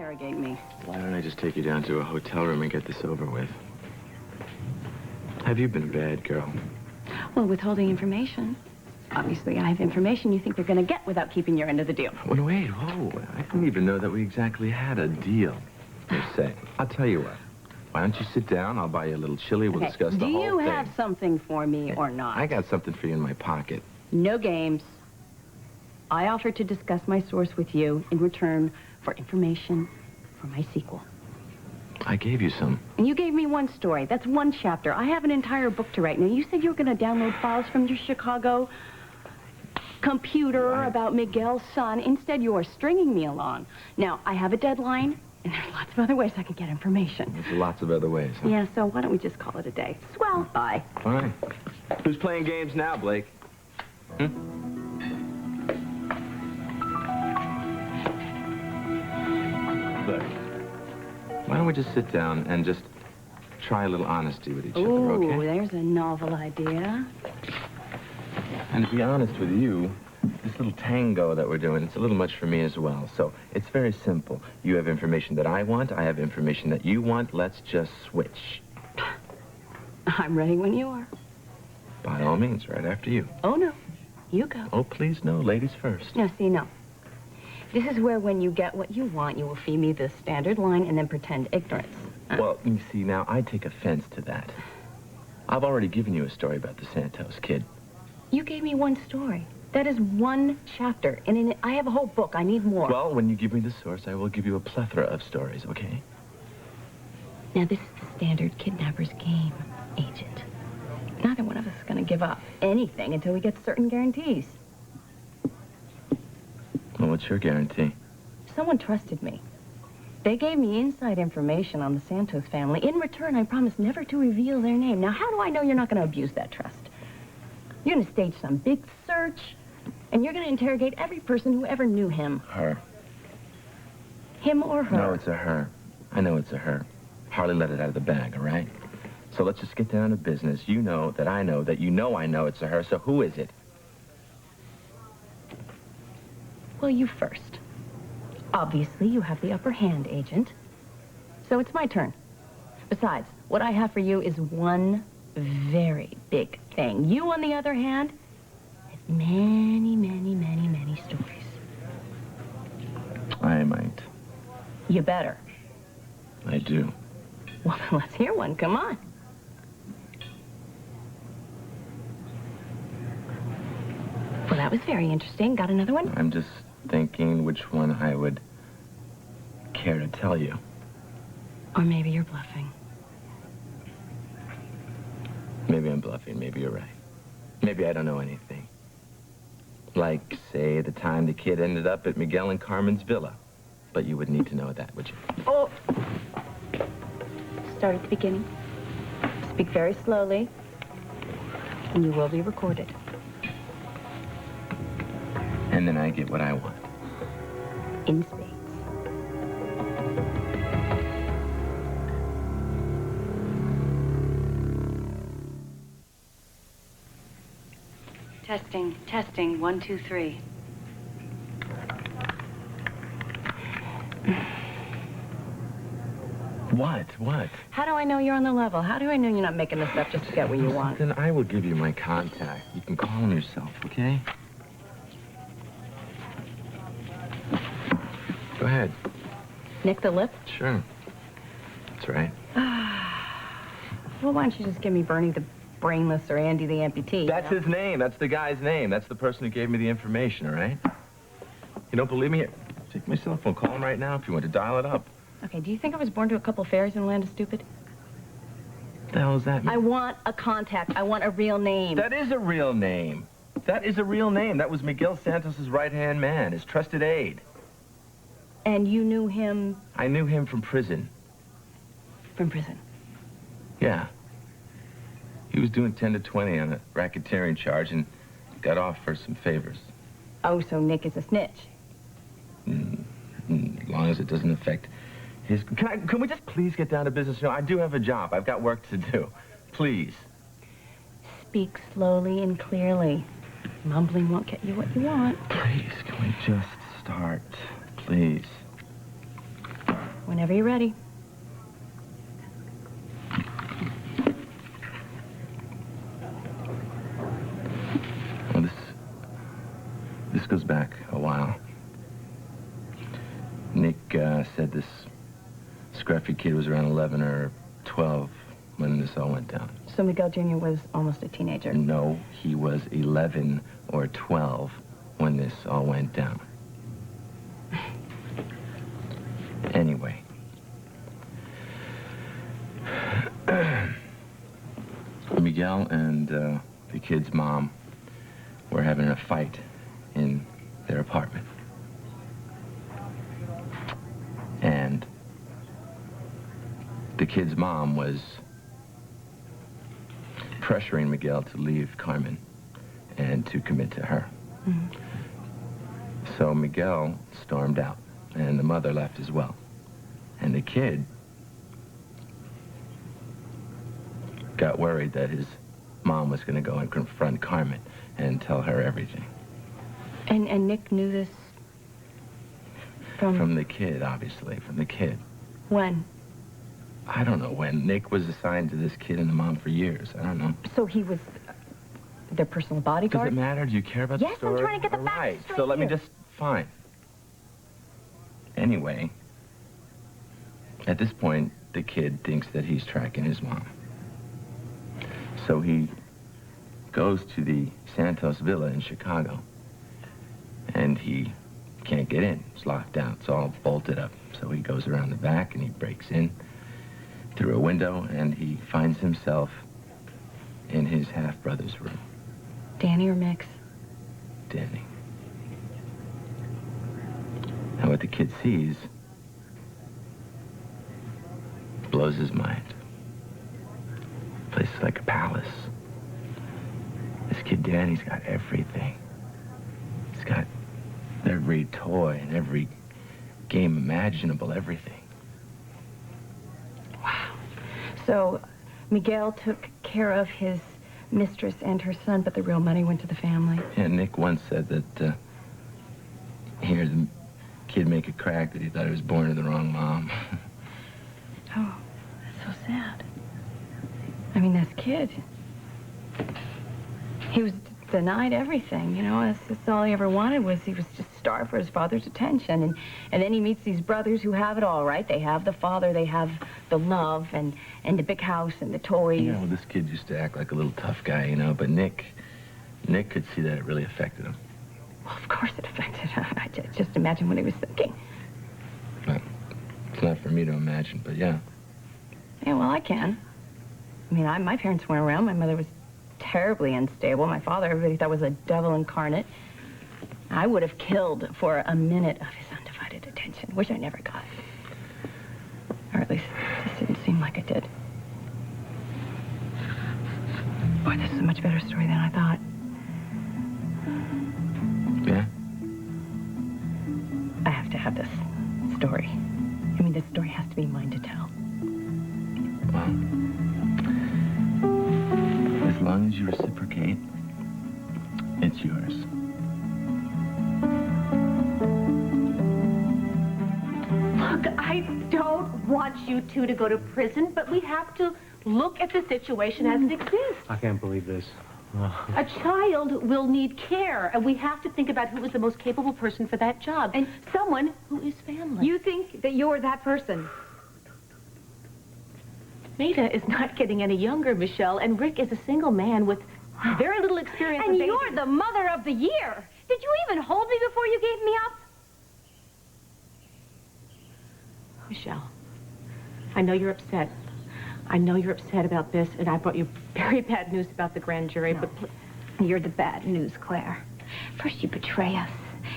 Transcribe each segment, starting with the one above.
interrogate me. Why don't I just take you down to a hotel room and get this over with? Have you been a bad girl? Well, withholding information. Obviously, I have information you think you're going to get without keeping your end of the deal. Well, wait, whoa. I didn't even know that we exactly had a deal, per se. I'll tell you what. Why don't you sit down? I'll buy you a little chili. We'll discuss the whole thing. Do you have something for me or not? I got something for you in my pocket. No games. I offered to discuss my source with you in return for information for my sequel. I gave you some. And you gave me one story. That's one chapter. I have an entire book to write. Now, you said you were going to download files from your Chicago computer about Miguel's son. Instead, you are stringing me along. Now, I have a deadline, and there's lots of other ways I can get information. There's lots of other ways, huh? Yeah, so why don't we just call it a day? Swell. Bye. Fine. Who's playing games now, Blake? Hmm? Look, why don't we just sit down and just try a little honesty with each other, okay? Ooh, there's a novel idea. And to be honest with you, this little tango that we're doing, it's a little much for me as well. So it's very simple. You have information that I want. I have information that you want. Let's just switch. I'm ready when you are. By all means, right after you. Oh, no. You go. Oh, please, no. Ladies first. No, see, no. This is where when you get what you want, you will feed me the standard line and then pretend ignorance. Well, you see, now, I take offense to that. I've already given you a story about the Santos kid. You gave me one story. That is one chapter. And in it, I have a whole book. I need more. Well, when you give me the source, I will give you a plethora of stories, okay? Now, this is the standard kidnapper's game, Agent. Neither one of us is going to give up anything until we get certain guarantees. Well, what's your guarantee? Someone trusted me. They gave me inside information on the Santos family. In return, I promised never to reveal their name. Now, how do I know you're not going to abuse that trust? You're going to stage some big search, and you're going to interrogate every person who ever knew him. Her. Him or her? No, it's a her. I know it's a her. Harley let it out of the bag, all right? So let's just get down to business. You know that I know that you know I know it's a her, so who is it? Well, you first. Obviously, you have the upper hand, Agent. So it's my turn. Besides, what I have for you is one very big thing. You, on the other hand, have many, many, many, many stories. I might. You better. I do. Well, then let's hear one. Come on. Well, that was very interesting. Got another one? I'm just thinking which one I would care to tell you. Or maybe you're bluffing. Maybe I'm bluffing. Maybe you're right. Maybe I don't know anything. Like, say, the time the kid ended up at Miguel and Carmen's villa. But you wouldn't need to know that, would you? Oh! Start at the beginning. Speak very slowly. And you will be recorded. And then I get what I want. In spades. Testing, 1, 2, 3. What? How do I know you're on the level? How do I know you're not making this up just to get what you want? Then I will give you my contact. You can call him yourself, okay? Go ahead. Nick the lip? Sure. That's right. Well, why don't you just give me Bernie the brainless or Andy the amputee? That's his name. That's the guy's name. That's the person who gave me the information, all right? You don't believe me? Here, take my cell phone. Call him right now if you want to dial it up. Okay, do you think I was born to a couple fairies in a land of stupid? What the hell does that mean? I want a contact. I want a real name. That is a real name. That is a real name. That was Miguel Santos' right-hand man, his trusted aide. And you knew him? I knew him from prison. From prison? Yeah. He was doing 10 to 20 on a racketeering charge and got off for some favors. Oh, so Nick is a snitch? As long as it doesn't affect his... Can we just please get down to business? You know, I do have a job. I've got work to do. Please. Speak slowly and clearly. Mumbling won't get you what you want. Please, can we just start? Please. Whenever you're ready. Well, this goes back a while. Nick said this scruffy kid was around 11 or 12 when this all went down. So Miguel Jr. was almost a teenager. No, he was 11 or 12 when this all went down. Anyway. Miguel and the kid's mom were having a fight in their apartment. And the kid's mom was pressuring Miguel to leave Carmen and to commit to her. Mm-hmm. So Miguel stormed out, and the mother left as well. And the kid got worried that his mom was going to go and confront Carmen and tell her everything. And Nick knew this from the kid, obviously, from the kid. when? I don't know when. Nick was assigned to this kid and the mom for years. I don't know. So he was their personal Does bodyguard? it matter? Do you care about Yes, the story? I'm trying to get the All facts right, straight so let me here. just... Fine. Anyway, at this point, the kid thinks that he's tracking his mom. So he goes to the Santos Villa in Chicago, and he can't get in. It's locked down. It's all bolted up. So he goes around the back, and he breaks in through a window, and he finds himself in his half-brother's room. Danny or Mix? Danny. And what the kid sees blows his mind. Place is like a palace. This kid Danny's got everything. He's got every toy and every game imaginable, everything. Wow. So Miguel took care of his mistress and her son, but the real money went to the family. Yeah, Nick once said that he heard the kid make a crack that he thought he was born to the wrong mom. Oh, that's so sad. I mean, this kid, he was denied everything, you know. That's all he ever wanted was he was just starved for his father's attention. And then he meets these brothers who have it all, right? They have the father, they have the love, and the big house and the toys. Yeah, well, this kid used to act like a little tough guy, you know, but Nick could see that it really affected him. Well, of course it affected him. I just imagine what he was thinking. Well, it's not for me to imagine, but yeah. Yeah, well, I can. I mean, my parents weren't around. My mother was terribly unstable. My father, everybody thought was a devil incarnate. I would have killed for a minute of his undivided attention, which I never got. Or at least, this didn't seem like it did. Boy, this is a much better story than I thought. Yeah? I have to have this story. I mean, this story has to be mine to tell. Well, as long as you reciprocate, it's yours. Look, I don't want you two to go to prison, but we have to look at the situation as it exists. I can't believe this. A child will need care, and we have to think about who is the most capable person for that job. And someone who is family. You think that you're that person? Maida is not getting any younger, Michelle, and Rick is a single man with very little experience And with babies. you're the mother of the year. Did you even hold me before you gave me up? Michelle, I know you're upset. I know you're upset about this, and I brought you very bad news about the grand jury, but... You're the bad news, Claire. First you betray us,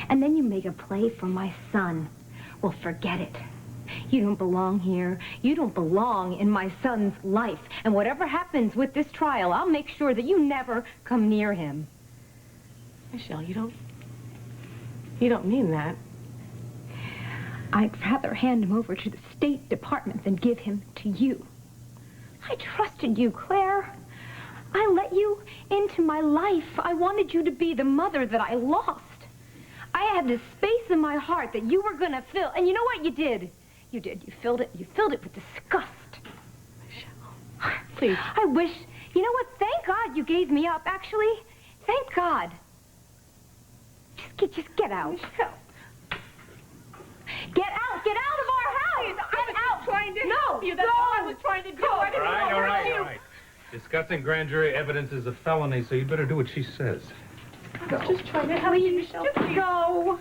and then you make a play for my son. Well, forget it. You don't belong here. You don't belong in my son's life. And whatever happens with this trial, I'll make sure that you never come near him. Michelle, you don't mean that. I'd rather hand him over to the State Department than give him to you. I trusted you, Claire. I let you into my life. I wanted you to be the mother that I lost. I had this space in my heart that you were going to fill. And you know what you did? You did. You filled it with disgust. Please. I wish, you know what? Thank God you gave me up, actually. Thank God. Just get out. Michelle. Get out! Get out of our house! Get out! Trying to No! help you. That's all I was trying to do. I didn't know All about you. right. Discussing grand jury evidence is a felony, so you better do what she says. I was just trying to help you, Michelle. Just go.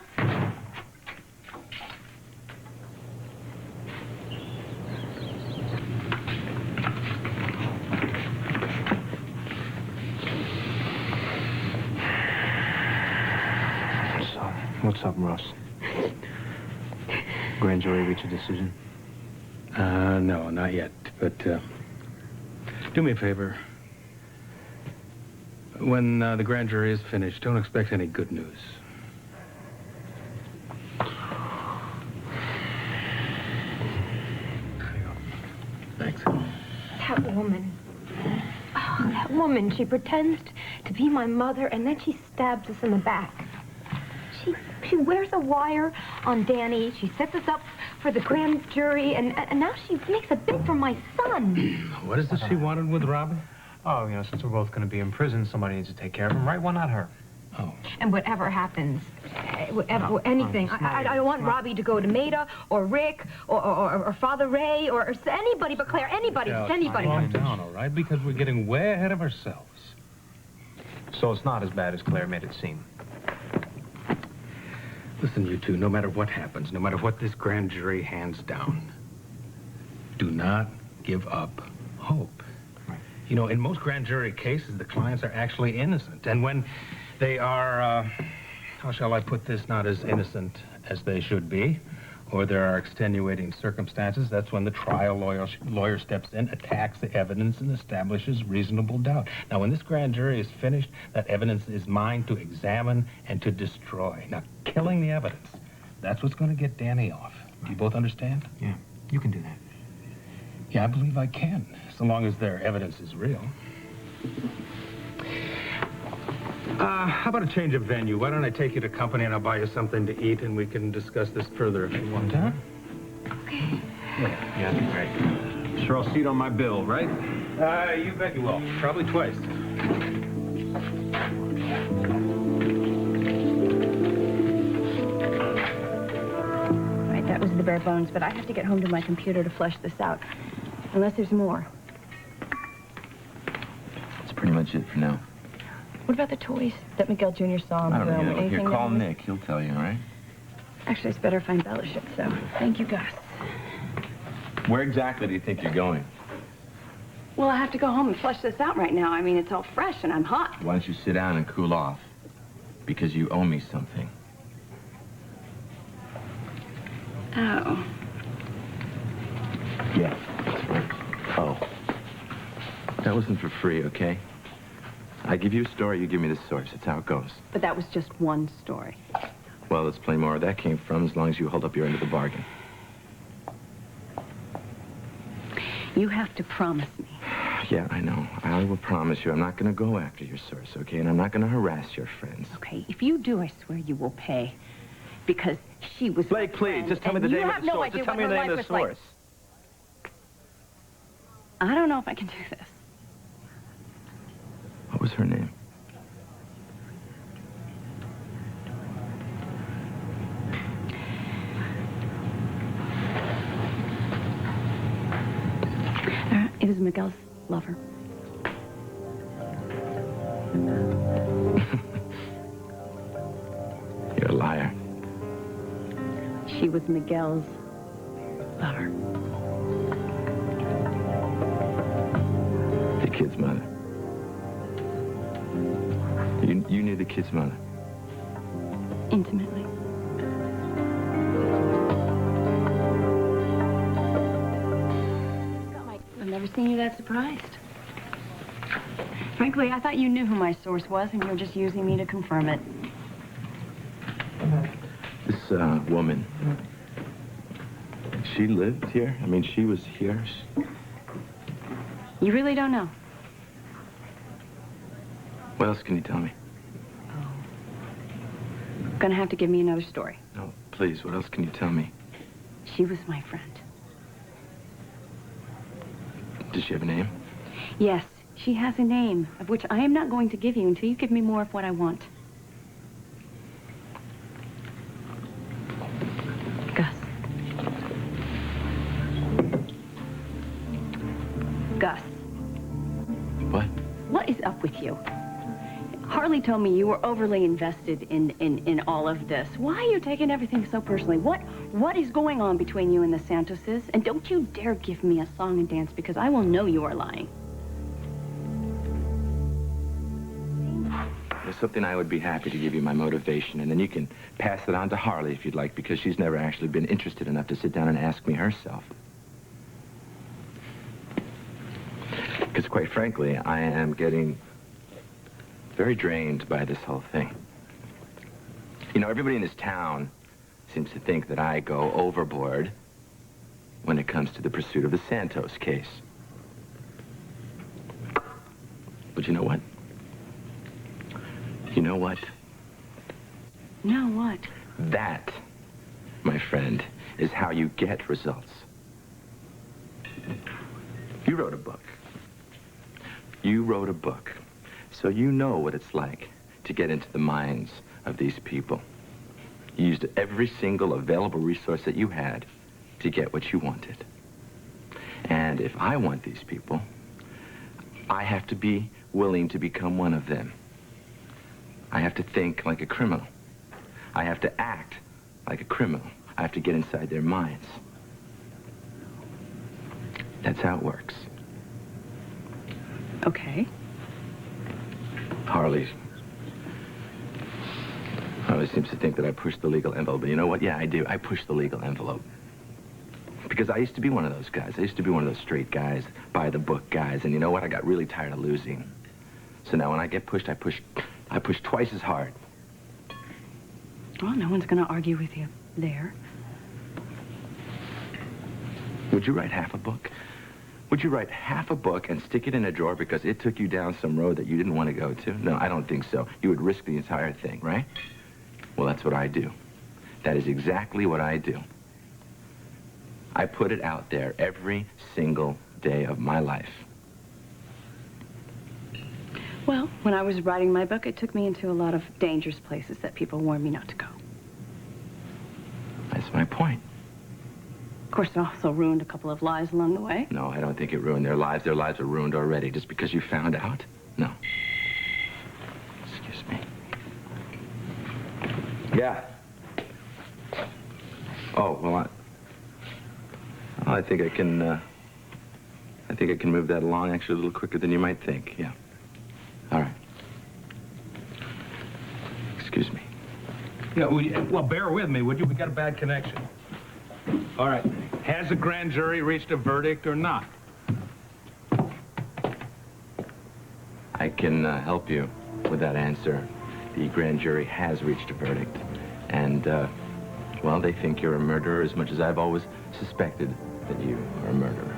What's up, Ross? Grand jury reach a decision? No, not yet. But, do me a favor. When the grand jury is finished, don't expect any good news. There you go. Thanks. That woman. Oh, that woman. She pretends to be my mother, and then she stabs us in the back. She wears a wire on Danny. She sets us up for the grand jury, and now she makes a bid for my son. What is it she wanted with Robin? Oh, you know, since we're both going to be in prison, somebody needs to take care of him, right? Why not her? Oh. And whatever happens, anything, I don't want Robbie to go to Maida or Rick or Father Ray or anybody but Claire. Anybody, just anybody. Calm down, all right? Because we're getting way ahead of ourselves. So it's not as bad as Claire made it seem. Listen, you two, no matter what happens, no matter what this grand jury hands down, do not give up hope. Right. You know, in most grand jury cases, the clients are actually innocent. And when they are, how shall I put this, not as innocent as they should be, or there are extenuating circumstances, that's when the trial lawyer steps in, attacks the evidence, and establishes reasonable doubt. Now, when this grand jury is finished, that evidence is mine to examine and to destroy. Now, killing the evidence, that's what's going to get Danny off. Do you both understand? Yeah, you can do that. Yeah, I believe I can, so long as their evidence is real. How about a change of venue? Why don't I take you to company and I'll buy you something to eat and we can discuss this further if you want, huh? Okay. Yeah, that'd be great. Sure, I'll see it on my bill, right? You bet you will. Probably twice. Right, that was the bare bones, but I have to get home to my computer to flesh this out. Unless there's more. That's pretty much it for now. What about the toys that Miguel Jr. saw in I the don't room? know. Here, Anything call that was- Nick. He'll tell you, all right? Actually, it's better if I embellish it, so thank you, Gus. Where exactly do you think you're going? Well, I have to go home and flesh this out right now. I mean, it's all fresh and I'm hot. Why don't you sit down and cool off? Because you owe me something. Oh. Yeah, that's right. Oh. That wasn't for free, okay? I give you a story, you give me the source. That's how it goes. But that was just one story. Well, let's play more where that came from, as long as you hold up your end of the bargain. You have to promise me. Yeah, I know. I will promise you I'm not going to go after your source, okay? And I'm not going to harass your friends. Okay, if you do, I swear you will pay. Because she was Blake, my please, friend, just tell me and the you name of have the no source. idea Just tell what me her the name life of the was like. source. I don't know if I can do this. What was her name? It was Miguel's lover. You're a liar. She was Miguel's lover. The kid's mother. You knew the kid's mother. Intimately. I've never seen you that surprised. Frankly, I thought you knew who my source was, and you were just using me to confirm it. This woman, she lived here? I mean, she was here? You really don't know? What else can you tell me? Gonna have to give me another story. No, please, what else can you tell me? She was my friend. Does she have a name? Yes, she has a name, of which I am not going to give you until you give me more of what I want. Gus. Gus. What? What is up with you? Harley told me you were overly invested in all of this. Why are you taking everything so personally? What is going on between you and the Santoses? And don't you dare give me a song and dance, because I will know you are lying. There's something I would be happy to give you my motivation, and then you can pass it on to Harley if you'd like, because she's never actually been interested enough to sit down and ask me herself. Because quite frankly, I am getting very drained by this whole thing. You know, everybody in this town seems to think that I go overboard when it comes to the pursuit of the Santos case. But you know what? You know what? No, what? That, my friend, is how you get results. You wrote a book. You wrote a book. So you know what it's like to get into the minds of these people. You used every single available resource that you had to get what you wanted. And if I want these people, I have to be willing to become one of them. I have to think like a criminal. I have to act like a criminal. I have to get inside their minds. That's how it works. Okay. Harley seems to think that I push the legal envelope. But you know what? Yeah, I do. I push the legal envelope. Because I used to be one of those guys. I used to be one of those straight guys, by-the-book guys. And you know what? I got really tired of losing. So now when I get pushed, I push twice as hard. Well, no one's going to argue with you there. Would you write half a book? Would you write half a book and stick it in a drawer because it took you down some road that you didn't want to go to? No, I don't think so. You would risk the entire thing, right? Well, that's what I do. That is exactly what I do. I put it out there every single day of my life. Well, when I was writing my book, it took me into a lot of dangerous places that people warned me not to go. That's my point. Of course, it also ruined a couple of lives along the way. No, I don't think it ruined their lives. Their lives are ruined already just because you found out. No. Excuse me. Yeah. Oh, well, I think I can move that along actually a little quicker than you might think. Yeah. All right. Excuse me. Yeah, well, bear with me, would you? We got a bad connection. All right. Has the grand jury reached a verdict or not? I can help you with that answer. The grand jury has reached a verdict. And, well, they think you're a murderer as much as I've always suspected that you are a murderer.